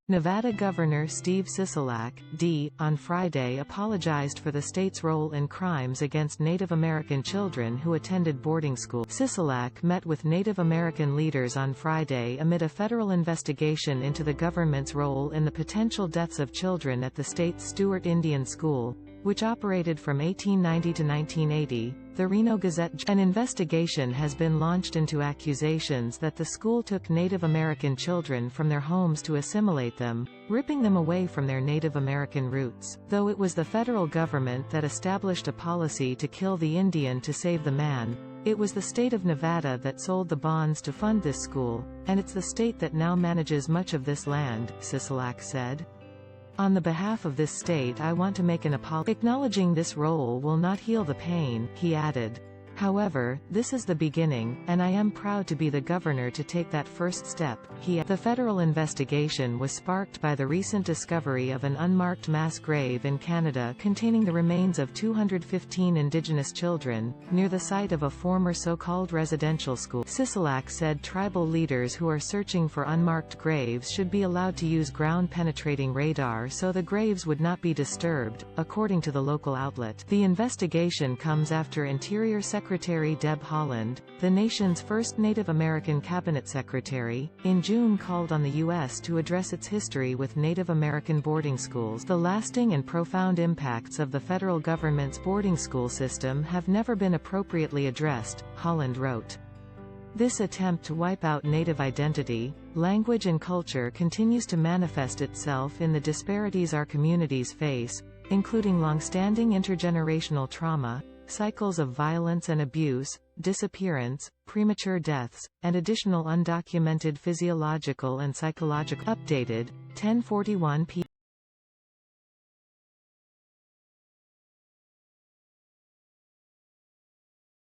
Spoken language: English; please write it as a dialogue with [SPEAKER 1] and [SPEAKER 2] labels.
[SPEAKER 1] Nevada Governor Steve Sisolak, D., on Friday apologized for the state's role in crimes against Native American children who attended boarding school. Sisolak met with Native American leaders on Friday amid a federal investigation into the government's role in the potential deaths of children at the state's Stewart Indian School, which operated from 1890 to 1980, the Reno Gazette. An investigation has been launched into accusations that the school took Native American children from their homes to assimilate them, ripping them away from their Native American roots. Though it was the federal government that established a policy to kill the Indian to save the man, it was the state of Nevada that sold the bonds to fund this school, and it's the state that now manages much of this land, Sisolak said. On the behalf of this state, I want to make an apology. Acknowledging this role will not heal the pain, he added. However, this is the beginning, and I am proud to be the governor to take that first step. The federal investigation was sparked by the recent discovery of an unmarked mass grave in Canada containing the remains of 215 indigenous children, near the site of a former so-called residential school. Sisolak said tribal leaders who are searching for unmarked graves should be allowed to use ground-penetrating radar so the graves would not be disturbed, according to the local outlet. The investigation comes after Interior Secretary Deb Haaland, the nation's first Native American cabinet secretary, in June called on the U.S. to address its history with Native American boarding schools. The lasting and profound impacts of the federal government's boarding school system have never been appropriately addressed, Haaland wrote. This attempt to wipe out Native identity, language and culture continues to manifest itself in the disparities our communities face, including long-standing intergenerational trauma, cycles of violence and abuse, disappearance, premature deaths, and additional undocumented physiological and psychological. Updated, 10:41 p.m.